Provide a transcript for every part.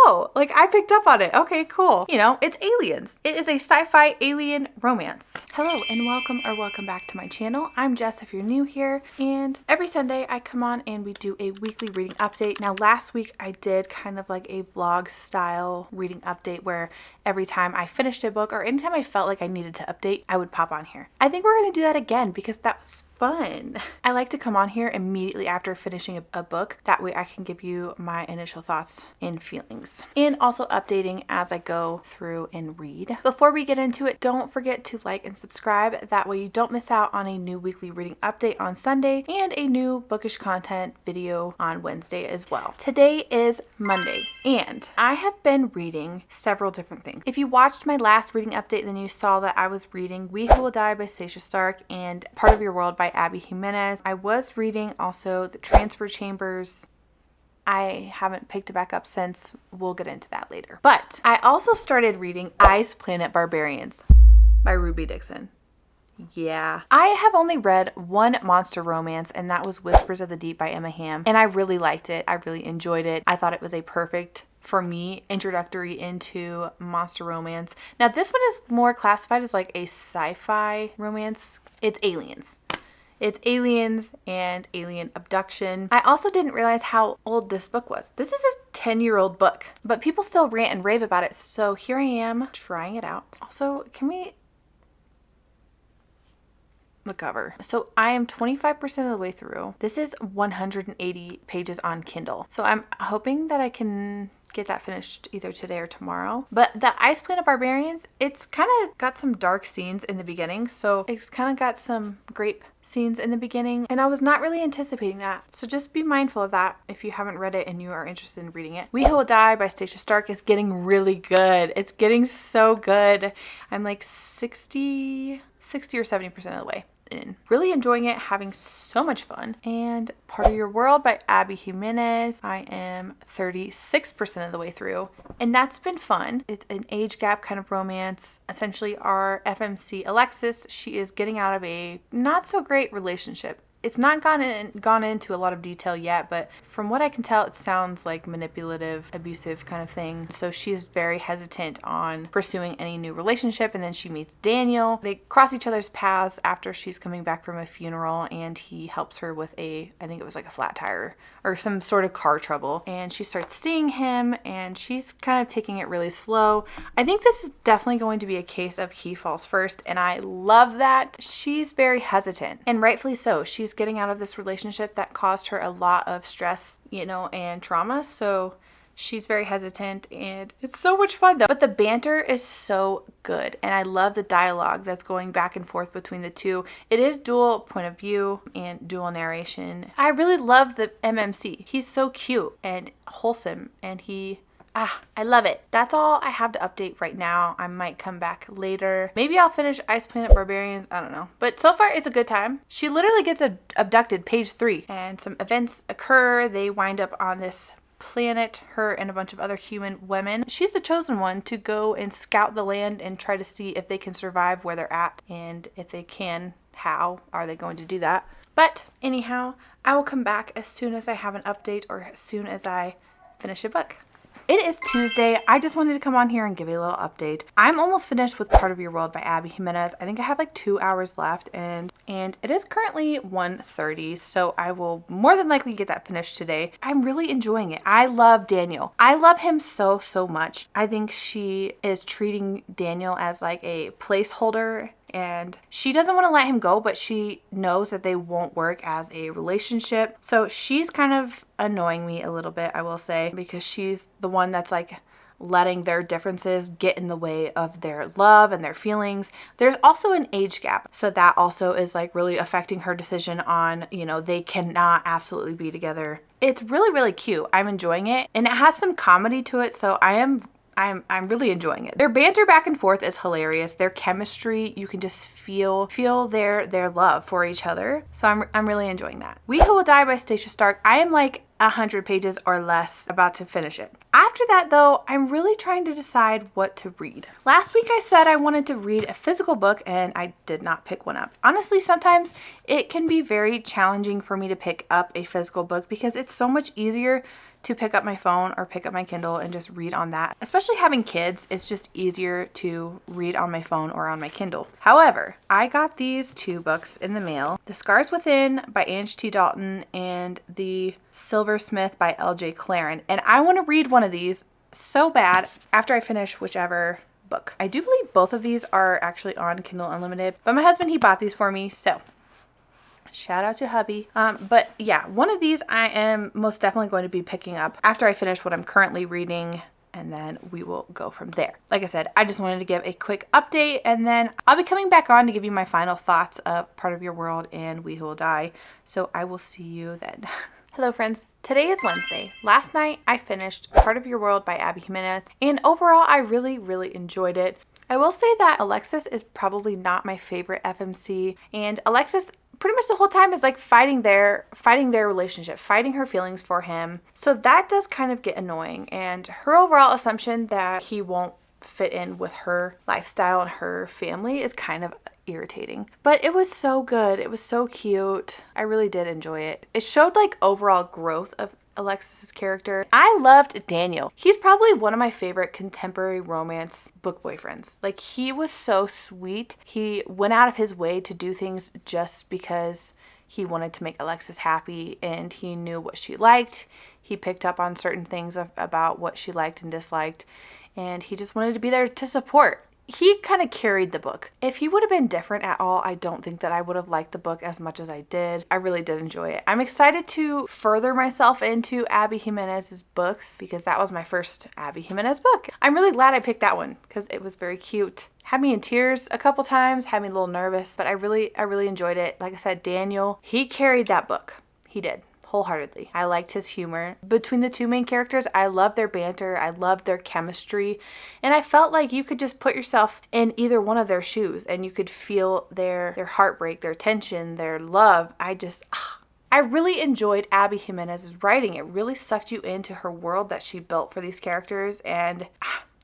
oh, like I picked up on it. Okay, cool. You know, it's aliens. It is a sci-fi alien romance. Hello and welcome back to my channel. I'm Jess if you're new here, and every Sunday I come on and we do a weekly reading update. Now last week I did kind of like a vlog style reading update where every time I finished a book or anytime I felt like I needed to update, I would pop on here. I think we're gonna do that again because that was fun. I like to come on here immediately after finishing a book. That way I can give you my initial thoughts and feelings. And also updating as I go through and read. Before we get into it, don't forget to like and subscribe. That way you don't miss out on a new weekly reading update on Sunday and a new bookish content video on Wednesday as well. Today is Monday and I have been reading several different things. If you watched my last reading update, then you saw that I was reading We Who Will Die by Stacia Stark and Part of Your World by Abby Jimenez. I was reading also The Transfer Chambers. I haven't picked it back up since. We'll get into that later. But I also started reading Ice Planet Barbarians by Ruby Dixon. Yeah. I have only read one monster romance, and that was Whispers of the Deep by Emma Hamm, and I really liked it. I really enjoyed it. I thought it was a perfect, for me, introductory into monster romance. Now this one is more classified as like a sci-fi romance. It's aliens. It's aliens and alien abduction. I also didn't realize how old this book was. This is a 10-year-old book, but people still rant and rave about it. So here I am trying it out. Also, can we... the cover. So I am 25% of the way through. This is 180 pages on Kindle. So I'm hoping that I can get that finished either today or tomorrow. But the Ice Planet Barbarians, it's kind of got some dark scenes in the beginning. So it's kind of got some grape scenes in the beginning, and I was not really anticipating that. So just be mindful of that if you haven't read it and you are interested in reading it. We Who Will Die by Stacia Stark is getting really good. It's getting so good. I'm like 60 or 70% of the way in. Really enjoying it, having so much fun. And Part of Your World by Abby Jimenez, I am 36% of the way through, and that's been fun. It's an age gap kind of romance. Essentially our FMC Alexis, she is getting out of a not so great relationship. It's not gone into a lot of detail yet, but from what I can tell, it sounds like manipulative, abusive kind of thing. So she's very hesitant on pursuing any new relationship, and then she meets Daniel. They cross each other's paths after she's coming back from a funeral, and he helps her with I think it was like a flat tire or some sort of car trouble, and she starts seeing him, and she's kind of taking it really slow. I think this is definitely going to be a case of he falls first, and I love that. She's very hesitant, and rightfully so. She's getting out of this relationship that caused her a lot of stress, you know, and trauma. So she's very hesitant, and it's so much fun though. But the banter is so good, and I love the dialogue that's going back and forth between the two. It is dual point of view and dual narration. I really love the MMC. He's so cute and wholesome, and I love it. That's all I have to update right now. I might come back later. Maybe I'll finish Ice Planet Barbarians. I don't know. But so far, it's a good time. She literally gets abducted, page 3. And some events occur. They wind up on this planet, her and a bunch of other human women. She's the chosen one to go and scout the land and try to see if they can survive where they're at. And if they can, how are they going to do that? But anyhow, I will come back as soon as I have an update or as soon as I finish a book. It is Tuesday. I just wanted to come on here and give you a little update. I'm almost finished with Part of Your World by Abby Jimenez. I think I have like 2 hours left, and it is currently 1:30, so I will more than likely get that finished today. I'm really enjoying it. I love Daniel. I love him so much. I think she is treating Daniel as like a placeholder, and she doesn't want to let him go, but she knows that they won't work as a relationship. So she's kind of annoying me a little bit, I will say, because she's the one that's like letting their differences get in the way of their love and their feelings. There's also an age gap, so that also is like really affecting her decision on, you know, they cannot absolutely be together. It's really cute. I'm enjoying it, and it has some comedy to it, so I'm really enjoying it. Their banter back and forth is hilarious. Their chemistry, you can just feel their love for each other. So I'm really enjoying that. We Who Will Die by Stacia Stark. I am like 100 pages or less about to finish it. After that though, I'm really trying to decide what to read. Last week I said I wanted to read a physical book, and I did not pick one up. Honestly, sometimes it can be very challenging for me to pick up a physical book because it's so much easier to pick up my phone or pick up my Kindle and just read on that. Especially having kids, it's just easier to read on my phone or on my Kindle. However, I got these two books in the mail. The Scars Within by Ange T. Dalton and The Silversmith by L.J. Claren. And I want to read one of these so bad after I finish whichever book. I do believe both of these are actually on Kindle Unlimited, but my husband, he bought these for me, so shout out to hubby. But yeah, one of these I am most definitely going to be picking up after I finish what I'm currently reading, and then we will go from there. Like I said, I just wanted to give a quick update, and then I'll be coming back on to give you my final thoughts of Part of Your World and We Who Will Die. So I will see you then. Hello friends, today is Wednesday. Last night I finished Part of Your World by Abby Jimenez, and overall I really enjoyed it. I will say that Alexis is probably not my favorite FMC, and Alexis pretty much the whole time is like fighting their relationship, fighting her feelings for him. So that does kind of get annoying, and her overall assumption that he won't fit in with her lifestyle and her family is kind of irritating. But it was so good. It was so cute. I really did enjoy it. It showed like overall growth of Alexis's character. I loved Daniel. He's probably one of my favorite contemporary romance book boyfriends. Like, he was so sweet. He went out of his way to do things just because he wanted to make Alexis happy, and he knew what she liked. He picked up on certain things about what she liked and disliked, and he just wanted to be there to support. He kind of carried the book. If he would have been different at all, I don't think that I would have liked the book as much as I did. I really did enjoy it. I'm excited to further myself into Abby Jimenez's books because that was my first Abby Jimenez book. I'm really glad I picked that one because it was very cute. Had me in tears a couple times, had me a little nervous, but I really enjoyed it. Like I said, Daniel, he carried that book. He did. Wholeheartedly. I liked his humor. Between the two main characters, I loved their banter. I loved their chemistry. And I felt like you could just put yourself in either one of their shoes and you could feel their heartbreak, their tension, their love. I really enjoyed Abby Jimenez's writing. It really sucked you into her world that she built for these characters, and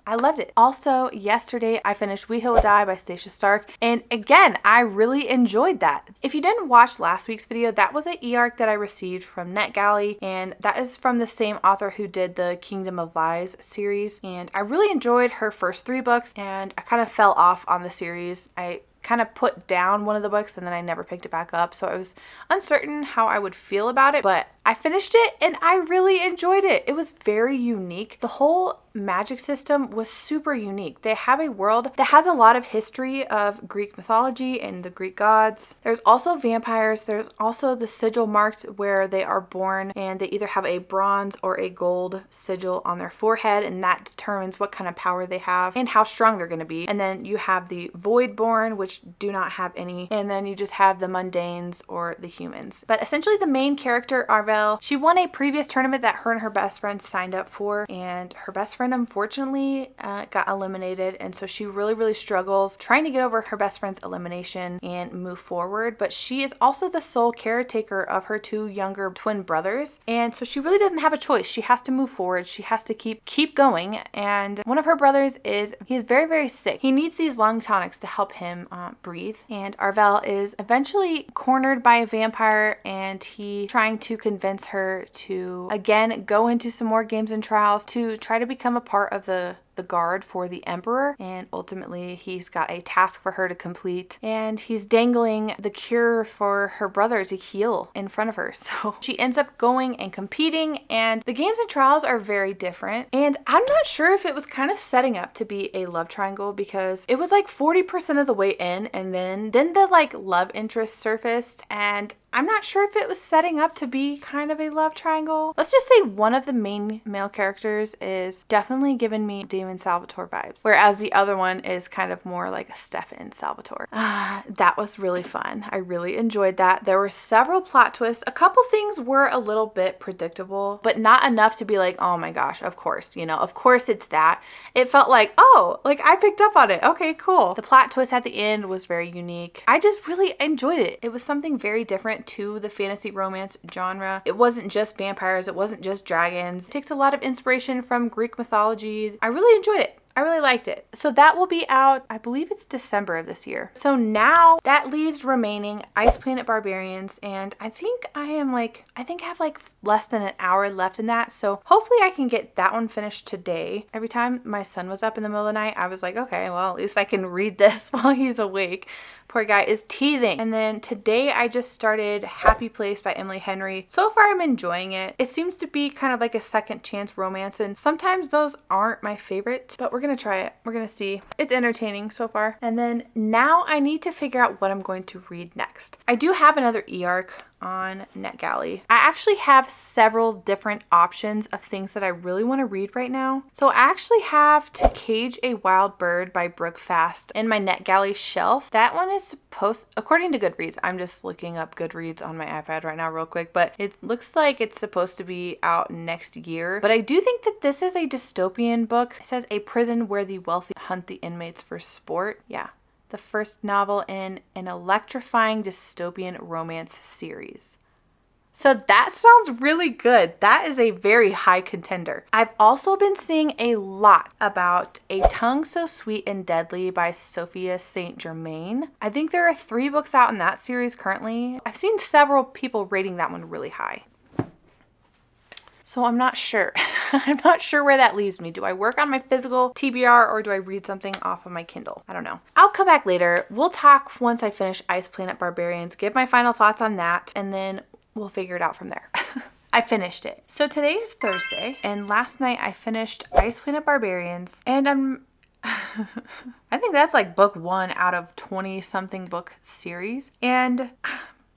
I loved it. Also, yesterday I finished We Who Will Die by Stacia Stark, and again, I really enjoyed that. If you didn't watch last week's video, that was an e-arc that I received from NetGalley, and that is from the same author who did the Kingdom of Lies series, and I really enjoyed her first 3 books, and I kind of fell off on the series. I kind of put down one of the books and then I never picked it back up, so I was uncertain how I would feel about it, but I finished it and I really enjoyed it. It was very unique. The whole magic system was super unique. They have a world that has a lot of history of Greek mythology and the Greek gods. There's also vampires. There's also the sigil marked where they are born, and they either have a bronze or a gold sigil on their forehead, and that determines what kind of power they have and how strong they're going to be. And then you have the voidborn, which do not have any, and then you just have the mundanes or the humans. But essentially the main character, Arvel, she won a previous tournament that her and her best friend signed up for, and her best friend unfortunately got eliminated, and so she really struggles trying to get over her best friend's elimination and move forward. But she is also the sole caretaker of her 2 younger twin brothers, and so she really doesn't have a choice. She has to move forward. She has to keep going, and one of her brothers he's very sick. He needs these lung tonics to help him breathe, and Arvel is eventually cornered by a vampire, and he trying to convince her to again go into some more games and trials to try to become a part of the guard for the emperor, and ultimately he's got a task for her to complete, and he's dangling the cure for her brother to heal in front of her. So she ends up going and competing, and the games and trials are very different, and I'm not sure if it was kind of setting up to be a love triangle because it was like 40% of the way in, and then the like love interest surfaced, and I'm not sure if it was setting up to be kind of a love triangle. Let's just say one of the main male characters is definitely giving me Damon Salvatore vibes, whereas the other one is kind of more like a Stefan Salvatore. That was really fun. I really enjoyed that. There were several plot twists. A couple things were a little bit predictable, but not enough to be like, oh my gosh, of course, of course it's that. It felt like, oh, like I picked up on it. Okay, cool. The plot twist at the end was very unique. I just really enjoyed it. It was something very different to the fantasy romance genre. It wasn't just vampires. It wasn't just dragons. It takes a lot of inspiration from Greek mythology. I really enjoyed it. I really liked it. So that will be out, I believe it's December of this year. So now that leaves remaining Ice Planet Barbarians, and I think I have like less than an hour left in that. So hopefully I can get that one finished today. Every time my son was up in the middle of the night, I was like, okay, well, at least I can read this while he's awake. Poor guy is teething. And then today I just started Happy Place by Emily Henry. So far I'm enjoying it. It seems to be kind of like a second chance romance, and sometimes those aren't my favorite, but we're gonna try it. We're gonna see. It's entertaining so far. And then now I need to figure out what I'm going to read next. I do have another e-arc on NetGalley. I actually have several different options of things that I really want to read right now. So I actually have To Cage a Wild Bird by Brooke Fast in my NetGalley shelf. That one is supposed, according to Goodreads, I'm just looking up Goodreads on my iPad right now real quick, but it looks like it's supposed to be out next year. But I do think that this is a dystopian book. It says a prison where the wealthy hunt the inmates for sport. Yeah. The first novel in an electrifying dystopian romance series. So that sounds really good. That is a very high contender. I've also been seeing a lot about A Tongue So Sweet and Deadly by Sophia St. Germain. I think there are 3 books out in that series currently. I've seen several people rating that one really high. So I'm not sure. I'm not sure where that leaves me. Do I work on my physical TBR or do I read something off of my Kindle? I don't know. I'll come back later. We'll talk once I finish Ice Planet Barbarians, give my final thoughts on that, and then we'll figure it out from there. I finished it. So today is Thursday, and last night I finished Ice Planet Barbarians, and I think that's like book 1 out of 20 something book series, and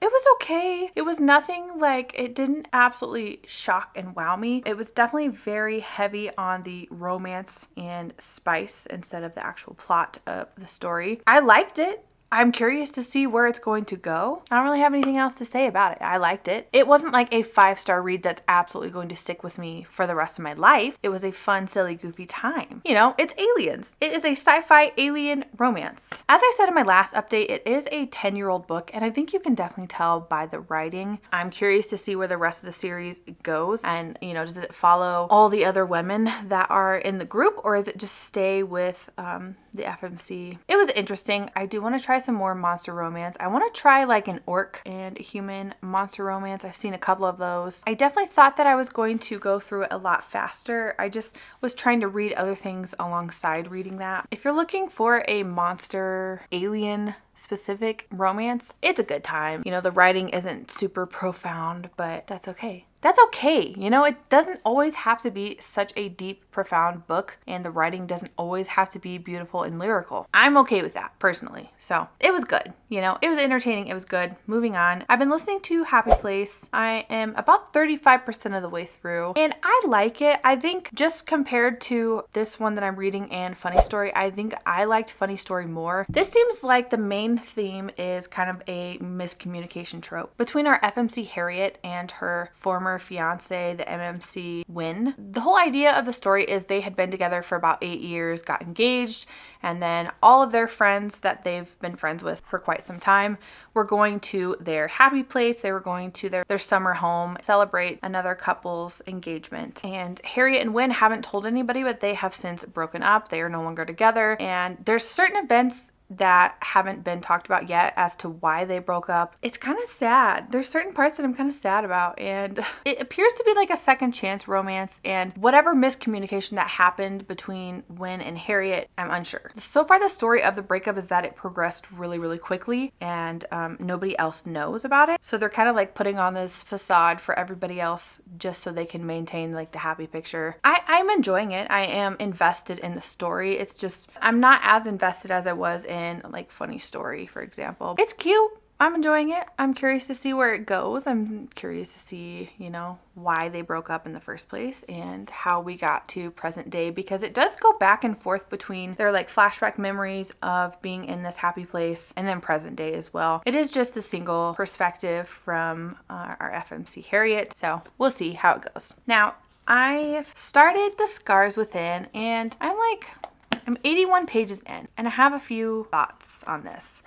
it was okay. It was nothing like, it didn't absolutely shock and wow me. It was definitely very heavy on the romance and spice instead of the actual plot of the story. I liked it. I'm curious to see where it's going to go. I don't really have anything else to say about it. I liked it. It wasn't like a 5-star read that's absolutely going to stick with me for the rest of my life. It was a fun, silly, goofy time. You know, it's aliens. It is a sci-fi alien romance. As I said in my last update, it is a 10-year-old book, and I think you can definitely tell by the writing. I'm curious to see where the rest of the series goes, and you know, does it follow all the other women that are in the group, or is it just stay with the FMC? It was interesting. I do want to try some more monster romance. I want to try like an orc and human monster romance. I've seen a couple of those. I definitely thought that I was going to go through it a lot faster. I just was trying to read other things alongside reading that. If you're looking for a monster alien specific romance, it's a good time. You know, the writing isn't super profound, but that's okay. That's okay. You know, it doesn't always have to be such a deep, profound book, and the writing doesn't always have to be beautiful and lyrical. I'm okay with that personally. So it was good. You know, it was entertaining. It was good. Moving on. I've been listening to Happy Place. I am about 35% of the way through, and I like it. I think just compared to this one that I'm reading and Funny Story, I think I liked Funny Story more. This seems like the main theme is kind of a miscommunication trope between our FMC Harriet and her former fiance, the MMC Win. The whole idea of the story is they had been together for about 8 years, got engaged, and then all of their friends that they've been friends with for quite some time were going to their happy place. They were going to their summer home, celebrate another couple's engagement. And Harriet and Win haven't told anybody, but they have since broken up. They are no longer together. And there's certain events that haven't been talked about yet as to why they broke up. It's kind of sad. There's certain parts that I'm kind of sad about, and it appears to be like a second chance romance, and whatever miscommunication that happened between Win and Harriet, I'm unsure. So far the story of the breakup is that it progressed really, really quickly, and nobody else knows about it. So they're kind of like putting on this facade for everybody else just so they can maintain like the happy picture. I'm enjoying it. I am invested in the story. It's just, I'm not as invested as I was in like Funny Story, for example. It's cute. I'm enjoying it. I'm curious to see where it goes. I'm curious to see, you know, why they broke up in the first place and how we got to present day, because it does go back and forth between their like flashback memories of being in this happy place and then present day as well. It is just a single perspective from our FMC Harriet, so we'll see how it goes. Now, I've started The Scars Within, and I'm 81 pages in, and I have a few thoughts on this.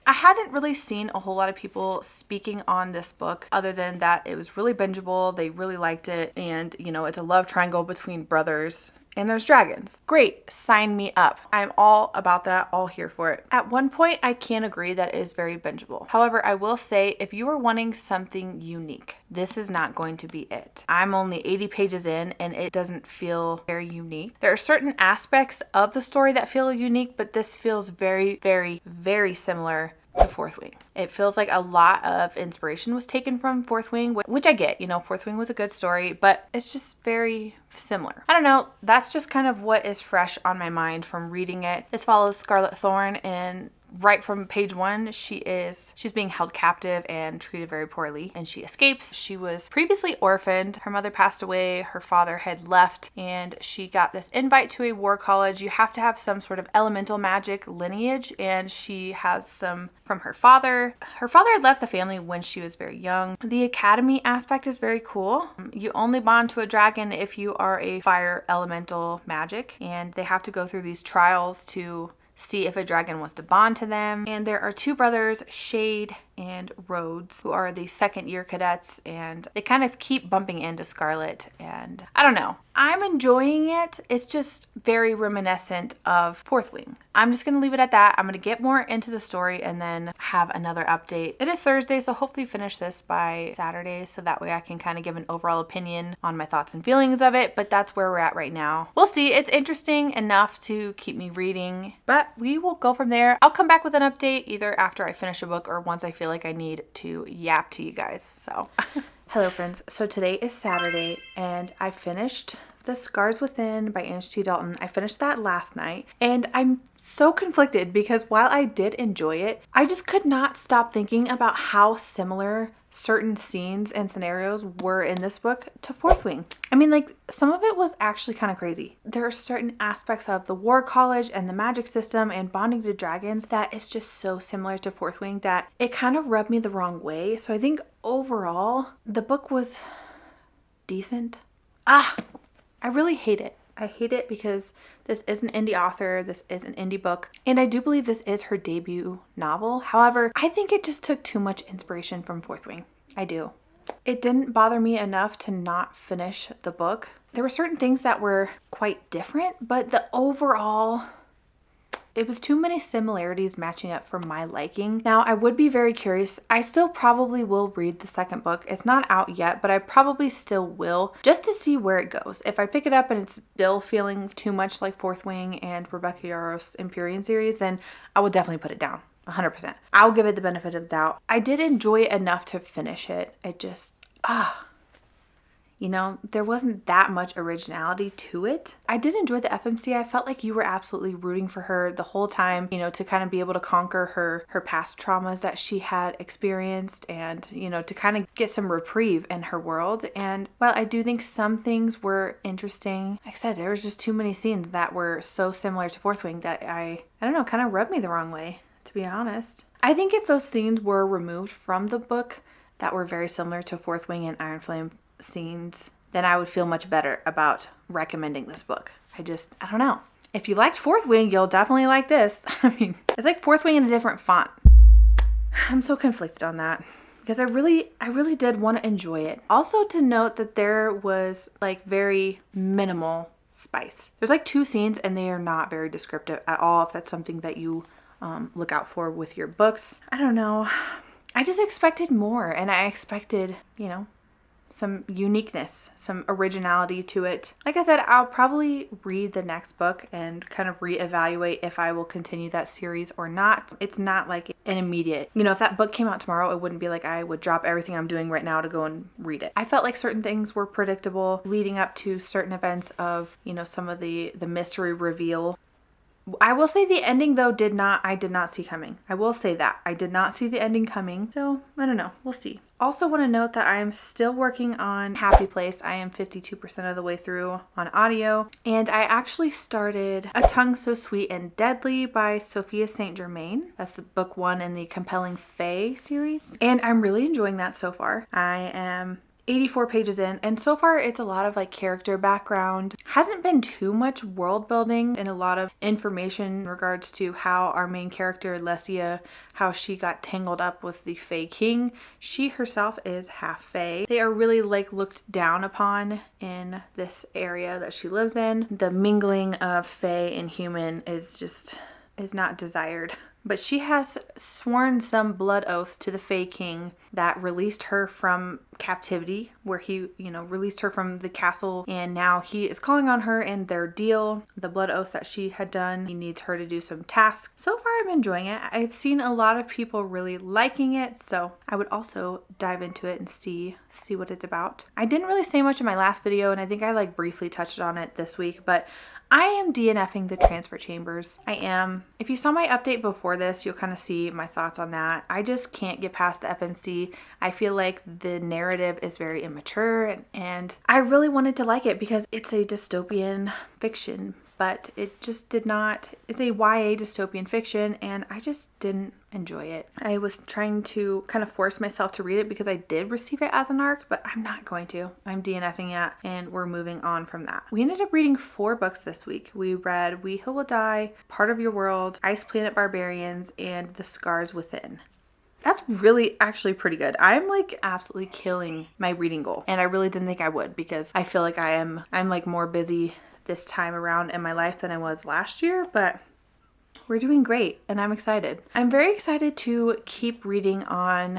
I hadn't really seen a whole lot of people speaking on this book other than that it was really bingeable, they really liked it, and you know, it's a love triangle between brothers, and there's dragons. Great, sign me up. I'm all about that, all here for it. At one point, I can agree that it is very bingeable. However, I will say if you are wanting something unique, this is not going to be it. I'm only 80 pages in and it doesn't feel very unique. There are certain aspects of the story that feel unique, but this feels very, very, very similar to Fourth Wing. It feels like a lot of inspiration was taken from Fourth Wing, which I get, Fourth Wing was a good story, but it's just very similar. I don't know, that's just kind of what is fresh on my mind from reading it. This follows Scarlet Thorn, and right from page 1, she's being held captive and treated very poorly, and she escapes. She was previously orphaned. Her mother passed away, her father had left, and she got this invite to a war college. You have to have some sort of elemental magic lineage, and she has some from her father. Her father had left the family when she was very young. The academy aspect is very cool. You only bond to a dragon if you are a fire elemental magic, and they have to go through these trials to see if a dragon wants to bond to them. And there are 2 brothers, Shade and Rhodes, who are the second year cadets, and they kind of keep bumping into Scarlet, and I don't know. I'm enjoying it. It's just very reminiscent of Fourth Wing. I'm just going to leave it at that. I'm going to get more into the story and then have another update. It is Thursday, so hopefully finish this by Saturday, so that way I can kind of give an overall opinion on my thoughts and feelings of it, but that's where we're at right now. We'll see. It's interesting enough to keep me reading, but we will go from there. I'll come back with an update either after I finish a book or once I feel like I need to yap to you guys. So hello friends. So today is Saturday and I finished The Scars Within by Ange T. Dalton. I finished that last night and I'm so conflicted because while I did enjoy it, I just could not stop thinking about how similar certain scenes and scenarios were in this book to Fourth Wing. I mean, like, some of it was actually kind of crazy. There are certain aspects of the war college and the magic system and bonding to dragons that is just so similar to Fourth Wing that it kind of rubbed me the wrong way. So I think overall, the book was decent. I really hate it. I hate it because this is an indie author, this is an indie book, and I do believe this is her debut novel. However, I think it just took too much inspiration from Fourth Wing. I do. It didn't bother me enough to not finish the book. There were certain things that were quite different, but the overall, it was too many similarities matching up for my liking. Now, I would be very curious. I still probably will read the second book. It's not out yet, but I probably still will, just to see where it goes. If I pick it up and it's still feeling too much like Fourth Wing and Rebecca Yarros' Empyrean series, then I will definitely put it down. 100%. I'll give it the benefit of the doubt. I did enjoy it enough to finish it. It just, there wasn't that much originality to it. I did enjoy the FMC. I felt like you were absolutely rooting for her the whole time, to kind of be able to conquer her past traumas that she had experienced and, to kind of get some reprieve in her world. And while I do think some things were interesting, like I said, there was just too many scenes that were so similar to Fourth Wing that I don't know, kind of rubbed me the wrong way, to be honest. I think if those scenes were removed from the book that were very similar to Fourth Wing and Iron Flame scenes, then I would feel much better about recommending this book. I don't know. If you liked Fourth Wing, you'll definitely like this. I mean, it's like Fourth Wing in a different font. I'm so conflicted on that because I really did want to enjoy it. Also to note that there was like very minimal spice. There's like 2 scenes and they are not very descriptive at all, if that's something that you look out for with your books. I don't know. I just expected more, and I expected, some uniqueness, some originality to it. Like I said, I'll probably read the next book and kind of reevaluate if I will continue that series or not. It's not like an immediate, if that book came out tomorrow, it wouldn't be like I would drop everything I'm doing right now to go and read it. I felt like certain things were predictable leading up to certain events of, some of the mystery reveal. I will say the ending though I did not see coming. I will say that. I did not see the ending coming. So I don't know. We'll see. Also want to note that I am still working on Happy Place. I am 52% of the way through on audio. And I actually started A Tongue So Sweet and Deadly by Sophia St. Germain. That's the book 1 in the Compelling Fae series. And I'm really enjoying that so far. I am 84 pages in, and so far it's a lot of like character background. Hasn't been too much world building and a lot of information in regards to how our main character Lesia, how she got tangled up with the Fae King. She herself is half Fae. They are really like looked down upon in this area that she lives in. The mingling of Fae and human is not desired. But she has sworn some blood oath to the Fae King that released her from captivity, where he, released her from the castle, and now he is calling on her in their deal, the blood oath that she had done. He needs her to do some tasks. So far, I'm enjoying it. I've seen a lot of people really liking it, so I would also dive into it and see what it's about. I didn't really say much in my last video, and I think I like briefly touched on it this week, but I am DNFing the transfer chambers. I am. If you saw my update before this, you'll kind of see my thoughts on that. I just can't get past the FMC. I feel like the narrative is very immature, and I really wanted to like it because it's a dystopian fiction, but it just did not. It's a YA dystopian fiction, and I just didn't enjoy it. I was trying to kind of force myself to read it because I did receive it as an ARC, but I'm not going to. I'm DNFing it, and we're moving on from that. We ended up reading 4 books this week. We read We Who Will Die, Part of Your World, Ice Planet Barbarians, and The Scars Within. That's really actually pretty good. I'm like absolutely killing my reading goal, and I really didn't think I would because I feel like I'm like more busy this time around in my life than I was last year, but we're doing great and I'm excited. I'm very excited to keep reading on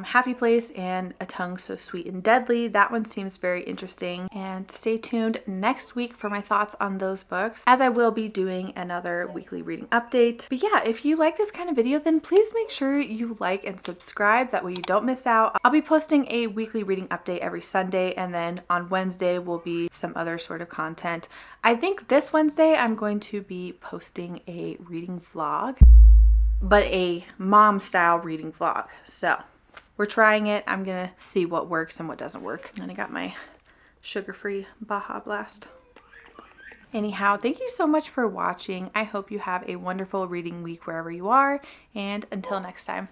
Happy Place and A Tongue So Sweet and Deadly. That one seems very interesting, and stay tuned next week for my thoughts on those books, as I will be doing another weekly reading update. But yeah, if you like this kind of video, then please make sure you like and subscribe. That way you don't miss out. I'll be posting a weekly reading update every Sunday, and then on Wednesday will be some other sort of content. I think this Wednesday I'm going to be posting a reading vlog, but a mom style reading vlog. So we're trying it. I'm gonna see what works and what doesn't work. And I got my sugar-free Baja Blast. Anyhow, thank you so much for watching. I hope you have a wonderful reading week wherever you are, and until next time.